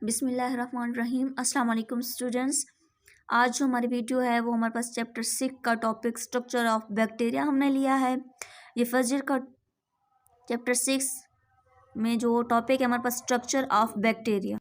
बिस्मिल्लाहिर्रहमानिर्रहीम। अस्सलाम वालेकुम स्टूडेंट्स। आज जो हमारी वीडियो है वो हमारे पास चैप्टर 6 का टॉपिक स्ट्रक्चर ऑफ बैक्टीरिया हमने लिया है। ये फर्स्ट ईयर का चैप्टर 6 में जो टॉपिक है हमारे पास स्ट्रक्चर ऑफ बैक्टीरिया।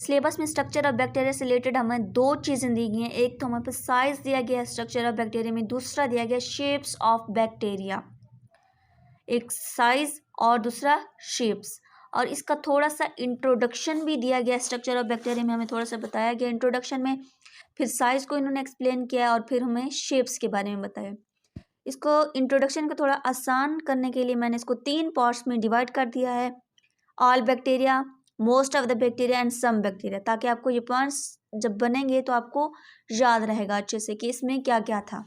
सिलेबस में स्ट्रक्चर ऑफ बैक्टीरिया से रिलेटेड हमें दो चीज़ें दी गई हैं। एक तो हमारे पास साइज दिया गया है स्ट्रक्चर ऑफ बैक्टीरिया में, दूसरा दिया गया शेप्स ऑफ बैक्टीरिया। एक साइज और दूसरा शेप्स, और इसका थोड़ा सा इंट्रोडक्शन भी दिया गया स्ट्रक्चर ऑफ बैक्टीरिया में, हमें थोड़ा सा बताया गया इंट्रोडक्शन में। फिर साइज को इन्होंने एक्सप्लेन किया और फिर हमें शेप्स के बारे में बताया। इसको इंट्रोडक्शन को थोड़ा आसान करने के लिए मैंने इसको 3 पार्ट्स में डिवाइड कर दिया है, all bacteria, most of the bacteria and some bacteria, ताकि आपको ये पॉइंट्स जब बनेंगे तो आपको याद रहेगा अच्छे से कि इसमें क्या क्या था।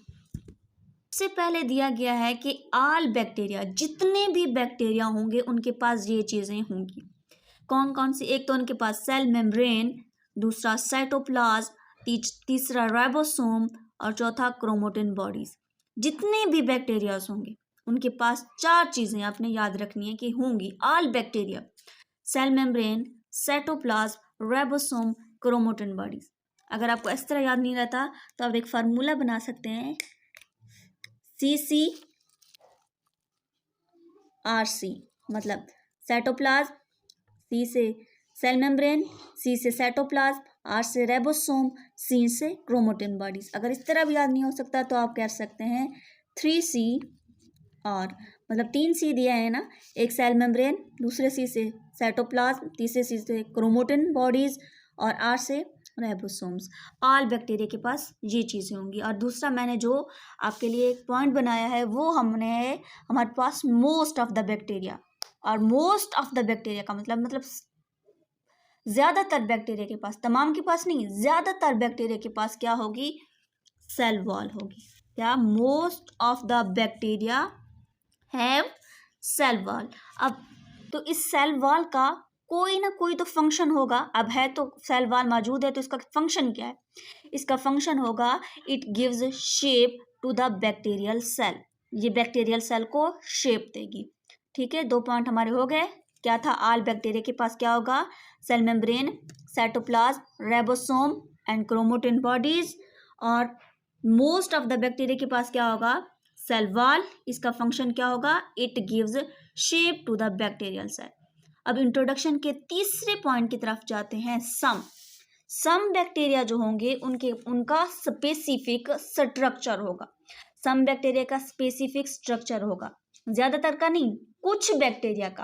सबसे पहले दिया गया है कि ऑल बैक्टीरिया, जितने भी बैक्टीरिया होंगे उनके पास ये चीज़ें होंगी। कौन कौन सी? एक तो उनके पास सेल मेम्ब्रेन, दूसरा साइटोप्लाज्म, तीसरा राइबोसोम और चौथा क्रोमैटिन बॉडीज। जितने भी बैक्टीरियाज होंगे उनके पास 4 चीज़ें आपने याद रखनी है कि होंगी। All bacteria, cell membrane, cytoplasm, ribosome, chromatin bodies. अगर आपको इस तरह याद नहीं रहता तो आप एक फार्मूला बना सकते हैं, CCRC, मतलब साइटोप्लाज्म, C से सेल मेम्ब्रेन, C से साइटोप्लाज्म, R से राइबोसोम, C से क्रोमैटिन बॉडीज। अगर इस तरह भी याद नहीं हो सकता तो आप कह सकते हैं 3CR, मतलब 3 C दिया है ना, एक सेल मेम्ब्रेन, दूसरे C से साइटोप्लाज्म, तीसरे C से क्रोमैटिन बॉडीज और R से राइबोसोम्स। ऑल बैक्टीरिया के पास ये चीज़ें होंगी। और दूसरा मैंने जो आपके लिए एक पॉइंट बनाया है वो हमारे पास मोस्ट ऑफ द बैक्टीरिया। और मोस्ट ऑफ द बैक्टीरिया का मतलब ज़्यादातर बैक्टीरिया के पास, तमाम के पास नहीं, ज़्यादातर बैक्टीरिया के पास क्या होगी? सेल वॉल होगी। क्या? Most of the bacteria have cell wall. अब तो इस सेल वॉल का कोई ना कोई तो फंक्शन होगा। अब है तो सेल वॉल मौजूद है तो इसका फंक्शन क्या है? इसका फंक्शन होगा it gives shape to the bacterial cell. ये बैक्टीरियल सेल को शेप देगी। ठीक है, 2 पॉइंट हमारे हो गए। क्या था? ऑल बैक्टीरिया के पास क्या होगा? Cell membrane, cytoplasm, ribosome and chromatin bodies. और मोस्ट ऑफ द बैक्टीरिया के पास क्या होगा? Cell wall. इसका फंक्शन क्या होगा? It gives shape to the bacterial cell. अब इंट्रोडक्शन के तीसरे पॉइंट की तरफ जाते हैं। सम बैक्टीरिया जो होंगे उनका स्पेसिफिक स्ट्रक्चर होगा। सम बैक्टीरिया का स्पेसिफिक स्ट्रक्चर होगा, ज़्यादातर का नहीं, कुछ बैक्टीरिया का।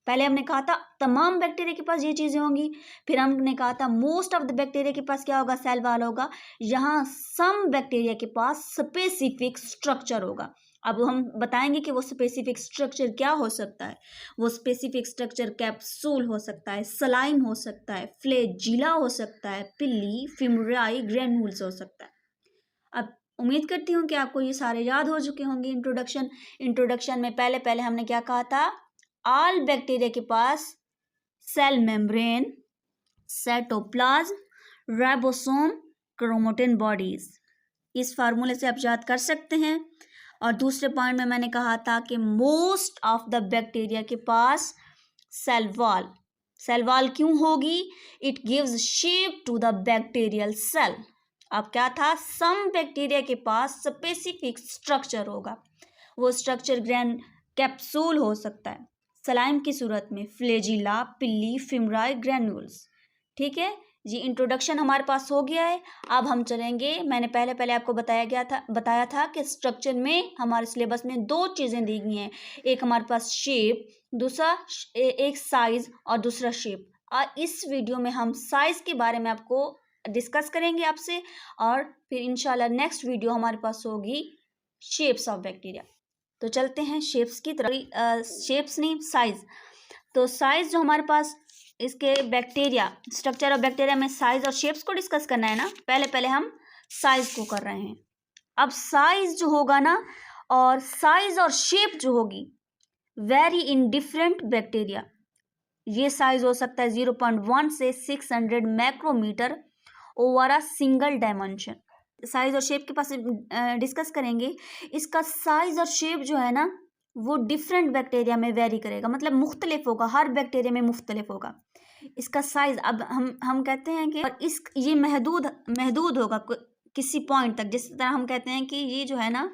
पहले हमने कहा था तमाम बैक्टीरिया के पास ये चीज़ें होंगी, फिर हमने कहा था मोस्ट ऑफ द बैक्टीरिया के पास क्या होगा? सेल वॉल होगा। यहाँ सम बैक्टीरिया के पास स्पेसिफिक स्ट्रक्चर होगा। अब हम बताएंगे कि वो स्पेसिफिक स्ट्रक्चर क्या हो सकता है। वो स्पेसिफिक स्ट्रक्चर कैप्सूल हो सकता है, सलाइम हो सकता है, फ्लैजिला हो सकता है, पिल्ली, फिमराई, ग्रेन्यूल्स हो सकता है। अब उम्मीद करती हूँ कि आपको ये सारे याद हो चुके होंगे। इंट्रोडक्शन में पहले हमने क्या कहा था? ऑल बैक्टीरिया के पास cell membrane, cytoplasm, ribosome, chromatin bodies. इस फार्मूले से आप याद कर सकते हैं। और दूसरे पॉइंट में मैंने कहा था कि मोस्ट ऑफ द बैक्टीरिया के पास सेल वॉल। सेल वॉल क्यों होगी? It gives shape to the bacterial cell. अब क्या था? सम बैक्टीरिया के पास स्पेसिफिक स्ट्रक्चर होगा। वो स्ट्रक्चर कैप्सूल हो सकता है, सलाइम की सूरत में, फ्लैजिला, पिल्ली, फिमराई, ग्रेन्यूल्स। ठीक है जी, इंट्रोडक्शन हमारे पास हो गया है। अब हम चलेंगे, मैंने पहले आपको बताया था कि स्ट्रक्चर में हमारे सिलेबस में 2 चीज़ें दी गई हैं। एक हमारे पास शेप, दूसरा एक साइज और दूसरा शेप। और इस वीडियो में हम साइज के बारे में आपको डिस्कस करेंगे आपसे, और फिर इंशाल्लाह नेक्स्ट वीडियो हमारे पास होगी शेप्स ऑफ बैक्टीरिया। तो चलते हैं शेप्स की तरफ। शेप्स नहीं, साइज। तो साइज जो हमारे पास इसके बैक्टीरिया, स्ट्रक्चर ऑफ बैक्टीरिया में साइज और शेप्स को डिस्कस करना है ना, पहले हम साइज को कर रहे हैं। अब साइज जो होगा ना, और साइज और शेप जो होगी, वेरी इन डिफरेंट बैक्टीरिया। ये साइज हो सकता है 0.1 से 600 macrometre over a single dimension. Size और शेप के पास डिस्कस करेंगे। इसका साइज और शेप जो है ना, वो डिफरेंट बैक्टीरिया में वेरी करेगा, मतलब मुख्तलिफ होगा, हर बैक्टीरिया में मुख्तलिफ होगा। इसका साइज अब हम कहते हैं कि और इस ये महदूद होगा किसी पॉइंट तक। जिस तरह हम कहते हैं कि ये जो है ना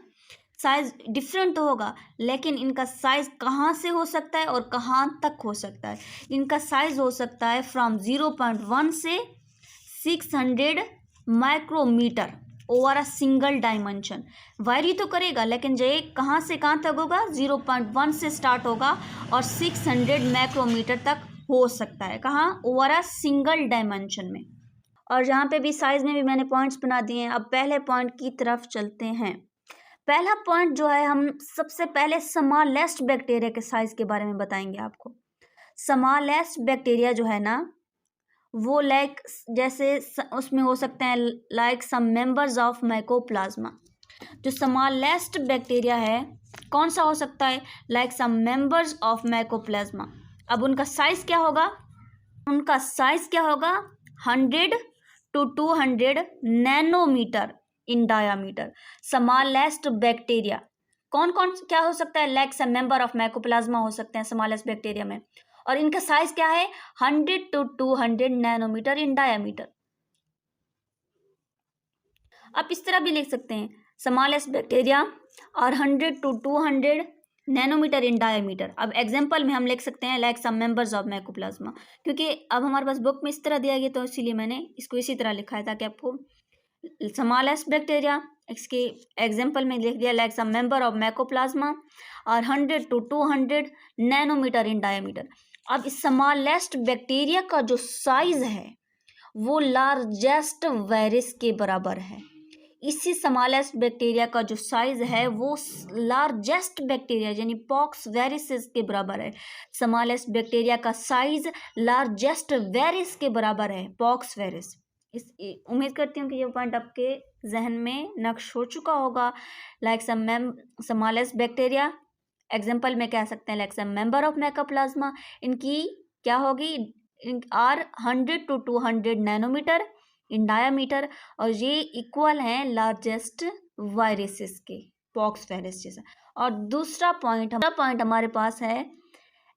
साइज डिफरेंट तो होगा, लेकिन इनका साइज कहाँ से हो सकता है और कहाँ तक हो सकता है। इनका साइज हो सकता है फ्रॉम 0.1 से 600 micrometre over a single dimension. Vary तो करेगा, लेकिन ये कहाँ से कहाँ तक होगा, 0.1 से स्टार्ट होगा और 600 माइक्रोमीटर तक हो सकता है। कहाँ, ओवर अ सिंगल डायमेंशन में। और यहाँ पे भी साइज में भी मैंने पॉइंट्स बना दिए हैं। अब पहले पॉइंट की तरफ चलते हैं। पहला पॉइंट जो है, हम सबसे पहले स्मॉलेस्ट बैक्टीरिया के साइज के बारे में बताएंगे आपको। स्मॉलेस्ट बैक्टीरिया जो है ना, वो लाइक जैसे उसमें हो सकते हैं like some members of mycoplasma. जो स्मॉलेस्ट बैक्टीरिया है कौन सा हो सकता है, like some members of mycoplasma. अब उनका साइज क्या होगा, उनका साइज क्या होगा, 100 to 200 nanometre in diameter. Smallest bacteria कौन कौन क्या हो सकता है, like some member of mycoplasma हो सकते हैं स्मॉलेस्ट बैक्टीरिया में, और इनका साइज क्या है, 100 to 200 नैनोमीटर इन डायामीटर। आप इस तरह भी लिख सकते हैं, स्मॉलेस्ट बैक्टीरिया और 100 to 200 नैनोमीटर इन डायमीटर। अब एग्जांपल में हम लिख सकते हैं like some members of mycoplasma, क्योंकि अब हमारे पास बुक में इस तरह दिया गया तो इसीलिए मैंने इसको इसी तरह लिखा है ताकि आपको स्मॉलेस्ट बैक्टीरिया इसके एग्जांपल में लिख दिया like some member of mycoplasma और 100 to 200 नैनोमीटर इन डायमीटर। अब इस स्मॉलेस्ट बैक्टीरिया का जो साइज है वो लार्जेस्ट वायरस के बराबर है। इसी स्मॉलेस्ट बैक्टीरिया का जो साइज है वो लार्जेस्ट बैक्टीरिया यानी पॉक्स वायरसेस के बराबर है। स्मॉलेस्ट बैक्टीरिया का साइज लार्जेस्ट वायरस के बराबर है, पॉक्स वायरस। इस उम्मीद करती हूँ कि ये पॉइंट आपके जहन में नक्श हो चुका होगा। लाइक स्मॉलेस्ट बैक्टीरिया एग्जाम्पल में कह सकते हैं like some member of mycoplasma, इनकी क्या होगी, are 100 to 200 nanometre in diameter, और ये इक्वल हैं लार्जेस्ट वायरसेस के, पॉक्स वायरस जैसा। और दूसरा पॉइंट हमारे पास है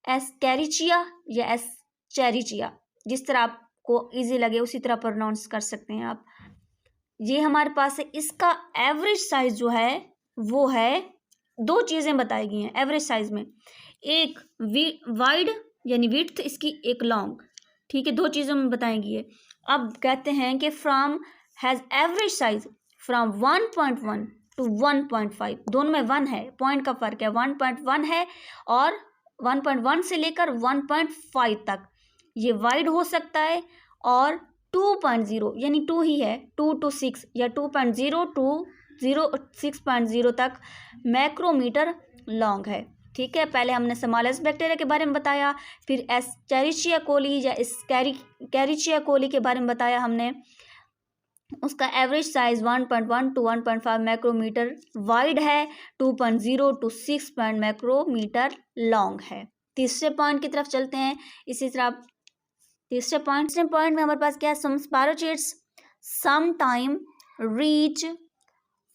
एस्केरिचिया या एस्चेरिचिया, जिस तरह आपको इजी लगे उसी तरह प्रोनाउंस कर सकते हैं आप। ये हमारे पास है, इसका एवरेज साइज जो है वो है, दो चीज़ें बताई गई हैं एवरेज साइज में, एक वाइड यानी विड्थ इसकी, एक लॉन्ग, ठीक है, दो चीज़ों में बताएंगी ये। अब कहते हैं कि from has average size from 1.1 to 1.5, दोनों में 1 है, पॉइंट का फर्क है, 1.1 है और 1.1 से लेकर 1.5 तक ये वाइड हो सकता है, और 2.0 यानी 2 ही है, 2 to 6 या 2.0 to 6.0 तक मैक्रोमीटर लॉन्ग है। ठीक है, पहले हमने स्मॉलेस्ट बैक्टीरिया के बारे में बताया, फिर एस्चेरिचिया कोली या कैरिचिया कोली के बारे में बताया हमने। उसका average size 1.1 to 1.5 micrometre wide है, 2.0 to 6 माइक्रोमीटर लॉन्ग है। तीसरे पॉइंट की तरफ चलते हैं। इसी तरह तीसरे पॉइंट में हमारे पास क्या है, some spirochetes some time reach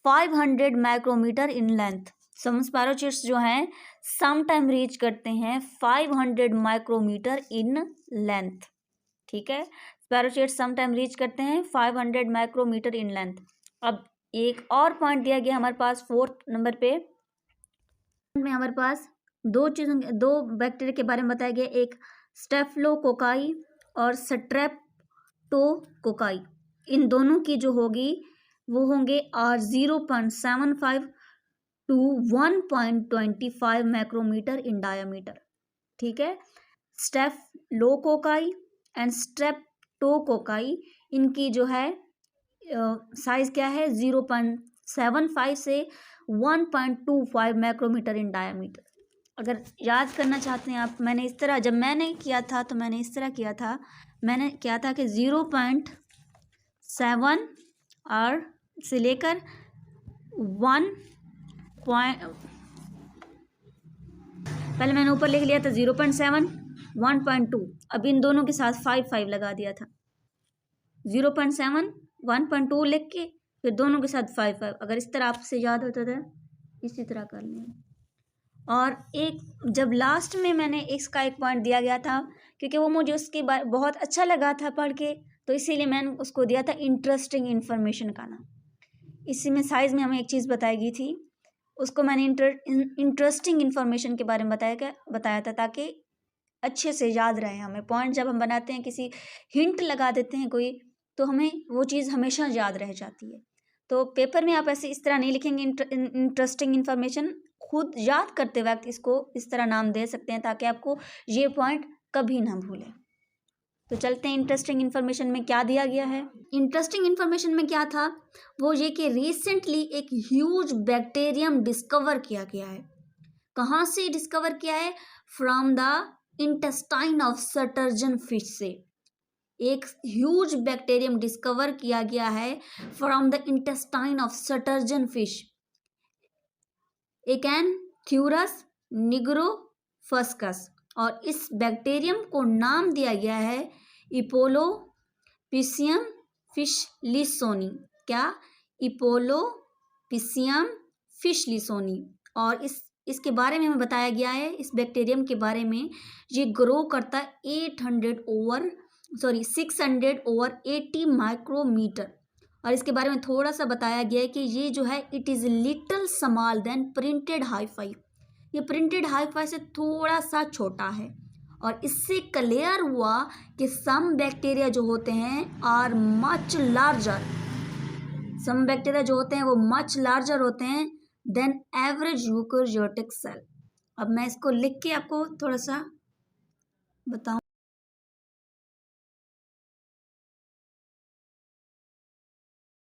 500 micrometre in length. Some spirochetes जो हैं सम टाइम रीच करते हैं 500 माइक्रोमीटर इन लेंथ। ठीक है, स्पैरोचेट्स सम टाइम रीच करते हैं 500 माइक्रोमीटर इन लेंथ। अब एक और पॉइंट दिया गया हमारे पास 4th नंबर पे, में हमारे पास दो बैक्टीरिया के बारे में बताया गया, एक स्टेफिलोकोकाई और स्ट्रेप्टोकोकाई। इन दोनों की जो होगी वो होंगे are 0.75 to 1.25 micrometre in diameter. ठीक है, स्टेफिलोकोकाई एंड स्ट्रेप्टोकोकाई, इनकी जो है साइज क्या है, 0.75 से 1.25 माइक्रोमीटर इन डायामीटर। अगर याद करना चाहते हैं आप, मैंने इस तरह, जब मैंने किया था तो मैंने इस तरह किया था, मैंने किया था कि 0.7 और से लेकर 1 पहले मैंने ऊपर लिख लिया था 0.7, 1.2, अब इन दोनों के साथ 5 लगा दिया था, 0.7, 1.2 लिख के फिर दोनों के साथ 5। अगर इस तरह आपसे याद होता था इसी तरह कर लें। और एक जब लास्ट में मैंने इसका एक पॉइंट दिया गया था, क्योंकि वो मुझे उसके बारे बहुत अच्छा लगा था पढ़ के, तो इसीलिए मैंने उसको दिया था इंटरेस्टिंग इन्फॉर्मेशन का नाम। इसी में साइज में हमें एक चीज़ बताई गई थी, उसको मैंने इंटरेस्टिंग इन्फॉर्मेशन के बारे में बताया था, ताकि अच्छे से याद रहे हमें पॉइंट। जब हम बनाते हैं, किसी हिंट लगा देते हैं कोई, तो हमें वो चीज़ हमेशा याद रह जाती है। तो पेपर में आप ऐसे इस तरह नहीं लिखेंगे इंटरेस्टिंग इन्फॉर्मेशन, खुद याद करते वक्त इसको इस तरह नाम दे सकते हैं, ताकि आपको ये पॉइंट कभी ना भूलें। तो चलते हैं इंटरेस्टिंग इन्फॉर्मेशन में क्या दिया गया है। इंटरेस्टिंग इन्फॉर्मेशन में क्या था, वो ये कि रिसेंटली एक ह्यूज बैक्टीरियम डिस्कवर किया गया है। कहाँ से डिस्कवर किया है? From the intestine of sturgeon fish से एक ह्यूज बैक्टीरियम डिस्कवर किया गया है from the intestine of sturgeon fish, Acanthurus nigrofuscus. और इस बैक्टीरियम को नाम दिया गया है इपोलोपिसियम फिशलिसोनी। क्या? इपोलोपिसियम फिशलिसोनी। और इसके बारे में हमें बताया गया है, इस बैक्टीरियम के बारे में, ये ग्रो करता है 680 माइक्रोमीटर। और इसके बारे में थोड़ा सा बताया गया है कि ये जो है it is little small than printed hi fi. ये प्रिंटेड हाई-फाई से थोड़ा सा छोटा है। और इससे क्लियर हुआ कि सम बैक्टीरिया जो होते हैं are much larger, some bacteria जो होते हैं वो मच लार्जर होते हैं देन एवरेज यूकेरियोटिक सेल। अब मैं इसको लिख के आपको थोड़ा सा बताऊं।